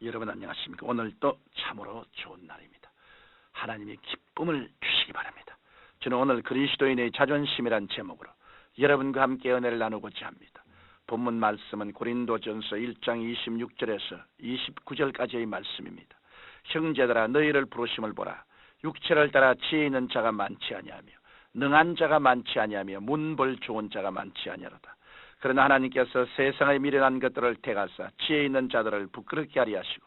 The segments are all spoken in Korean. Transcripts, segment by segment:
여러분 안녕하십니까? 오늘도 참으로 좋은 날입니다. 하나님의 기쁨을 주시기 바랍니다. 저는 오늘 그리스도인의 자존심이란 제목으로 여러분과 함께 은혜를 나누고자 합니다. 본문 말씀은 고린도전서 1장 26절에서 29절까지의 말씀입니다. 형제들아 너희를 부르심을 보라. 육체를 따라 지혜 있는 자가 많지 아니하며 능한 자가 많지 아니하며 문벌 좋은 자가 많지 아니하로다. 그러나 하나님께서 세상의 미련한 것들을 택하사 지혜 있는 자들을 부끄럽게 하리 하시고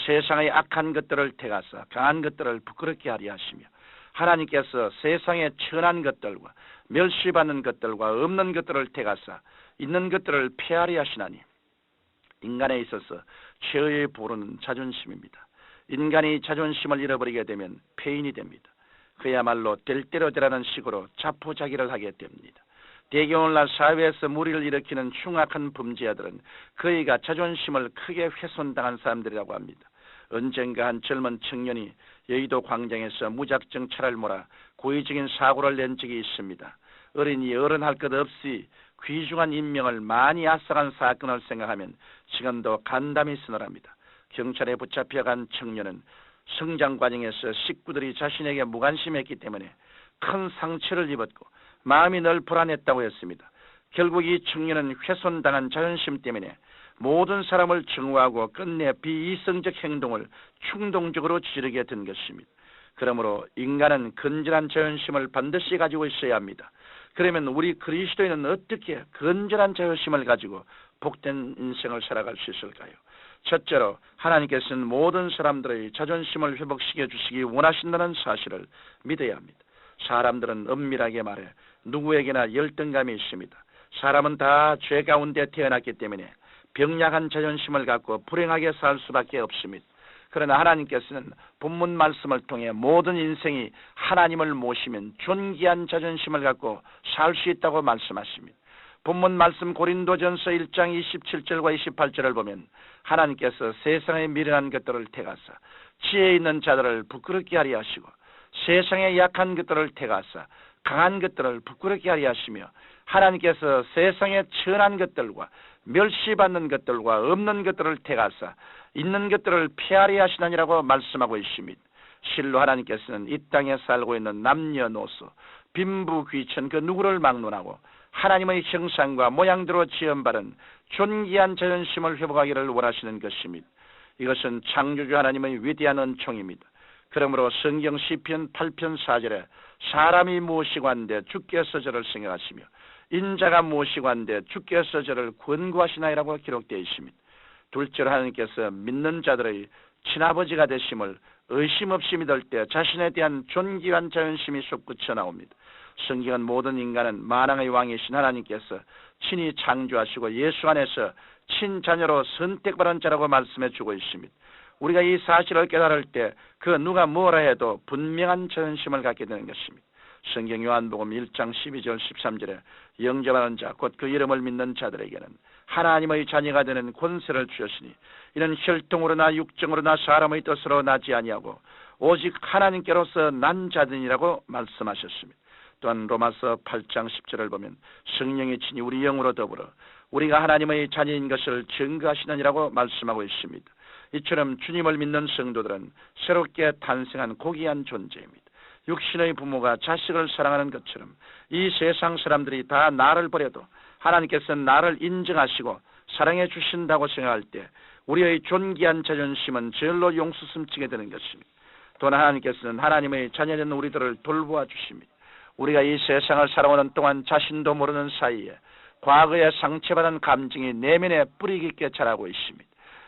세상의 악한 것들을 택하사 강한 것들을 부끄럽게 하리 하시며 하나님께서 세상의 천한 것들과 멸시받는 것들과 없는 것들을 택하사 있는 것들을 폐하리 하시나니 인간에 있어서 최후의 보루는 자존심입니다. 인간이 자존심을 잃어버리게 되면 폐인이 됩니다. 그야말로 될 대로 되라는 식으로 자포자기를 하게 됩니다. 대개 오늘날 사회에서 무리를 일으키는 흉악한 범죄자들은 그이가 자존심을 크게 훼손당한 사람들이라고 합니다. 언젠가 한 젊은 청년이 여의도 광장에서 무작정 차를 몰아 고의적인 사고를 낸 적이 있습니다. 어린이 어른할 것 없이 귀중한 인명을 많이 앗아간 사건을 생각하면 지금도 간담이 서늘합니다. 경찰에 붙잡혀간 청년은 성장 과정에서 식구들이 자신에게 무관심했기 때문에 큰 상처를 입었고 마음이 늘 불안했다고 했습니다. 결국 이 청년은 훼손당한 자존심 때문에 모든 사람을 증오하고 끝내 비이성적 행동을 충동적으로 지르게 된 것입니다. 그러므로 인간은 건전한 자존심을 반드시 가지고 있어야 합니다. 그러면 우리 그리스도인은 어떻게 건전한 자존심을 가지고 복된 인생을 살아갈 수 있을까요? 첫째로 하나님께서는 모든 사람들의 자존심을 회복시켜 주시기 원하신다는 사실을 믿어야 합니다. 사람들은 엄밀하게 말해 누구에게나 열등감이 있습니다. 사람은 다 죄 가운데 태어났기 때문에 병약한 자존심을 갖고 불행하게 살 수밖에 없습니다. 그러나 하나님께서는 본문 말씀을 통해 모든 인생이 하나님을 모시면 존귀한 자존심을 갖고 살 수 있다고 말씀하십니다. 본문 말씀 고린도전서 1장 27절과 28절을 보면 하나님께서 세상에 미련한 것들을 택하사 지혜 있는 자들을 부끄럽게 하려 하시고 세상에 약한 것들을 택하사 강한 것들을 부끄럽게 하려 하시며 하나님께서 세상에 천한 것들과 멸시받는 것들과 없는 것들을 택하사 있는 것들을 폐하려 하시느니라고 말씀하고 있습니다. 실로 하나님께서는 이 땅에 살고 있는 남녀노소 빈부귀천 그 누구를 막론하고 하나님의 형상과 모양대로 지음받은 존귀한 자존심을 회복하기를 원하시는 것입니다. 이것은 창조주 하나님의 위대한 은총입니다. 그러므로 성경 시편 8편 4절에 사람이 무엇이고 한데 주께서 저를 생각하시며 인자가 무엇이고 한데 주께서 저를 권고하시나이라고 기록되어 있습니다. 둘째로 하나님께서 믿는 자들의 친아버지가 되심을 의심 없이 믿을 때 자신에 대한 존귀한 자존심이 솟구쳐 나옵니다. 성경은 모든 인간은 만왕의 왕이신 하나님께서 친히 창조하시고 예수 안에서 친자녀로 선택받은 자라고 말씀해 주고 있습니다. 우리가 이 사실을 깨달을 때 그 누가 뭐라 해도 분명한 자존심을 갖게 되는 것입니다. 성경 요한복음 1장 12절 13절에 영접하는 자 곧 그 이름을 믿는 자들에게는 하나님의 자녀가 되는 권세를 주셨으니 이는 혈통으로나 육정으로나 사람의 뜻으로 나지 아니하고 오직 하나님께로서 난 자들이라고 말씀하셨습니다. 또한 로마서 8장 10절을 보면 성령이 친히 우리 영으로 더불어 우리가 하나님의 자녀인 것을 증거하시느니라고 말씀하고 있습니다. 이처럼 주님을 믿는 성도들은 새롭게 탄생한 고귀한 존재입니다. 육신의 부모가 자식을 사랑하는 것처럼 이 세상 사람들이 다 나를 버려도 하나님께서는 나를 인정하시고 사랑해 주신다고 생각할 때 우리의 존귀한 자존심은 절로 용수숨치게 되는 것입니다. 또한 하나님께서는 하나님의 자녀된 우리들을 돌보아 주십니다. 우리가 이 세상을 살아오는 동안 자신도 모르는 사이에 과거에 상처받은 감정이 내면에 뿌리 깊게 자라고 있습니다.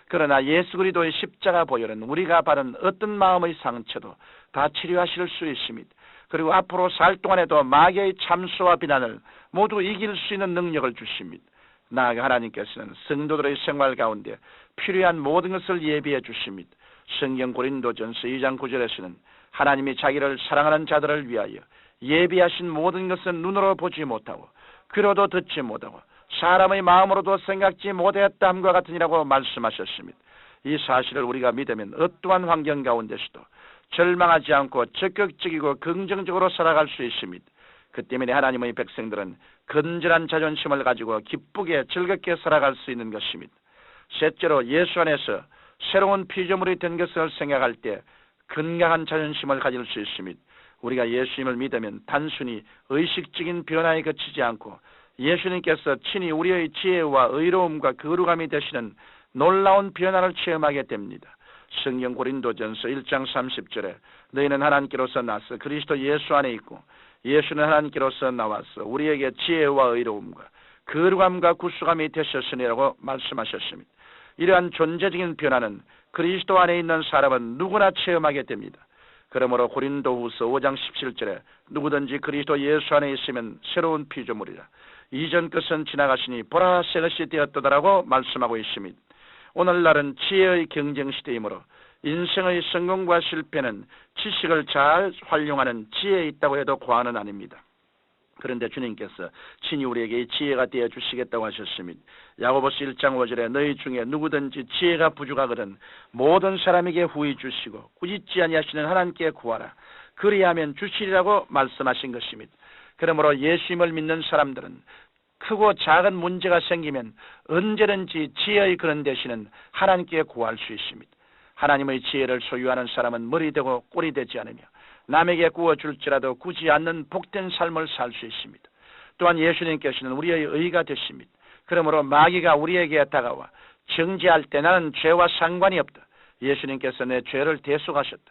그러나 예수 그리스도의 십자가 보혈은 우리가 받은 어떤 마음의 상처도 다 치료하실 수 있습니다. 그리고 앞으로 살 동안에도 마귀의 참수와 비난을 모두 이길 수 있는 능력을 주십니다. 나아가 하나님께서는 성도들의 생활 가운데 필요한 모든 것을 예비해 주십니다. 성경 고린도전서 2장 9절에서는 하나님이 자기를 사랑하는 자들을 위하여 예비하신 모든 것은 눈으로 보지 못하고 귀로도 듣지 못하고 사람의 마음으로도 생각지 못했다함과 같으니라고 말씀하셨습니다. 이 사실을 우리가 믿으면 어떠한 환경 가운데서도 절망하지 않고 적극적이고 긍정적으로 살아갈 수 있습니다. 그 때문에 하나님의 백성들은 건전한 자존심을 가지고 기쁘게 즐겁게 살아갈 수 있는 것입니다. 셋째로 예수 안에서 새로운 피조물이 된 것을 생각할 때 건강한 자존심을 가질 수 있습니다. 우리가 예수님을 믿으면 단순히 의식적인 변화에 그치지 않고 예수님께서 친히 우리의 지혜와 의로움과 거룩함이 되시는 놀라운 변화를 체험하게 됩니다. 성경 고린도전서 1장 30절에 너희는 하나님께로서 나서 그리스도 예수 안에 있고 예수는 하나님께로서 나와서 우리에게 지혜와 의로움과 거룩함과 구속함이 되셨으니라고 말씀하셨습니다. 이러한 존재적인 변화는 그리스도 안에 있는 사람은 누구나 체험하게 됩니다. 그러므로 고린도후서 5장 17절에 누구든지 그리스도 예수 안에 있으면 새로운 피조물이라 이전 것은 지나가시니 보라 새 것이 되었도다라고 말씀하고 있습니다. 오늘날은 지혜의 경쟁시대이므로 인생의 성공과 실패는 지식을 잘 활용하는 지혜에 있다고 해도 과언은 아닙니다. 그런데 주님께서 친히 우리에게 지혜가 되어 주시겠다고 하셨습니다. 야고보서 1장 5절에 너희 중에 누구든지 지혜가 부족하거든 모든 사람에게 후히 주시고 꾸짖지 아니하시는 하나님께 구하라. 그리하면 주시리라고 말씀하신 것입니다. 그러므로 예수님을 믿는 사람들은 크고 작은 문제가 생기면 언제든지 지혜의 그런 대신은 하나님께 구할 수 있습니다. 하나님의 지혜를 소유하는 사람은 머리 되고 꼬리 되지 않으며 남에게 구워줄지라도 굳이 않는 복된 삶을 살 수 있습니다. 또한 예수님께서는 우리의 의가 되십니다. 그러므로 마귀가 우리에게 다가와 정죄할 때 나는 죄와 상관이 없다. 예수님께서 내 죄를 대속하셨다.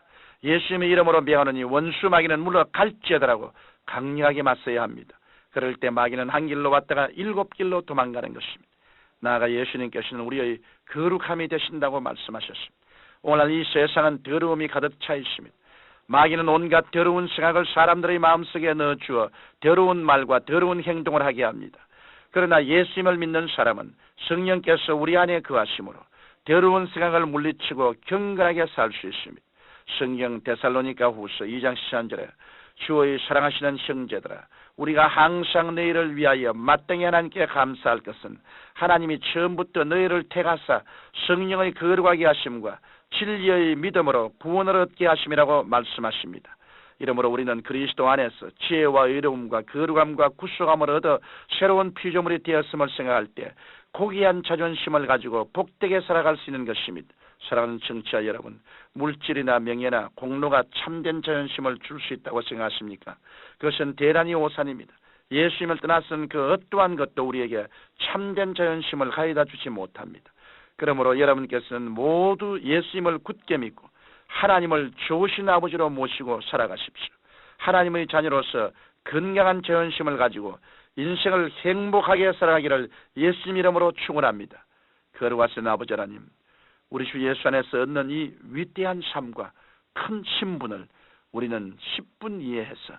예수님의 이름으로 명하노니 원수 마귀는 물러갈지어다라고 강력하게 맞서야 합니다. 그럴 때 마귀는 한 길로 왔다가 7길로 도망가는 것입니다. 나아가 예수님께서는 우리의 거룩함이 되신다고 말씀하셨습니다. 오늘날 이 세상은 더러움이 가득 차 있습니다. 마귀는 온갖 더러운 생각을 사람들의 마음속에 넣어주어 더러운 말과 더러운 행동을 하게 합니다. 그러나 예수님을 믿는 사람은 성령께서 우리 안에 거하심으로 더러운 생각을 물리치고 경건하게 살 수 있습니다. 성경 데살로니가 후서 2장 13절에 주의 사랑하시는 형제들아 우리가 항상 너희를 위하여 마땅히 하나님께 감사할 것은 하나님이 처음부터 너희를 택하사 성령의 거룩하게 하심과 진리의 믿음으로 구원을 얻게 하심이라고 말씀하십니다. 이러므로 우리는 그리스도 안에서 지혜와 의로움과 거룩함과 구속함을 얻어 새로운 피조물이 되었음을 생각할 때 고귀한 자존심을 가지고 복되게 살아갈 수 있는 것입니다. 사랑하는 청취자 여러분, 물질이나 명예나 공로가 참된 자존심을 줄 수 있다고 생각하십니까? 그것은 대단히 오산입니다. 예수님을 떠나서는 그 어떠한 것도 우리에게 참된 자존심을 가져다 주지 못합니다. 그러므로 여러분께서는 모두 예수님을 굳게 믿고 하나님을 좋으신 아버지로 모시고 살아가십시오. 하나님의 자녀로서 건강한 자존심을 가지고 인생을 행복하게 살아가기를 예수님 이름으로 축원합니다. 거룩하신 아버지 하나님, 우리 주 예수 안에서 얻는 이 위대한 삶과 큰 신분을 우리는 10분 이해해서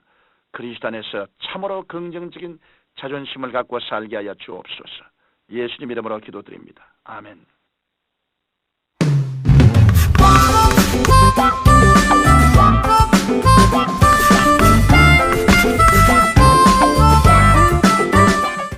그리스도 안에서 참으로 긍정적인 자존심을 갖고 살게 하여 주옵소서. 예수님 이름으로 기도드립니다. 아멘. Thank you.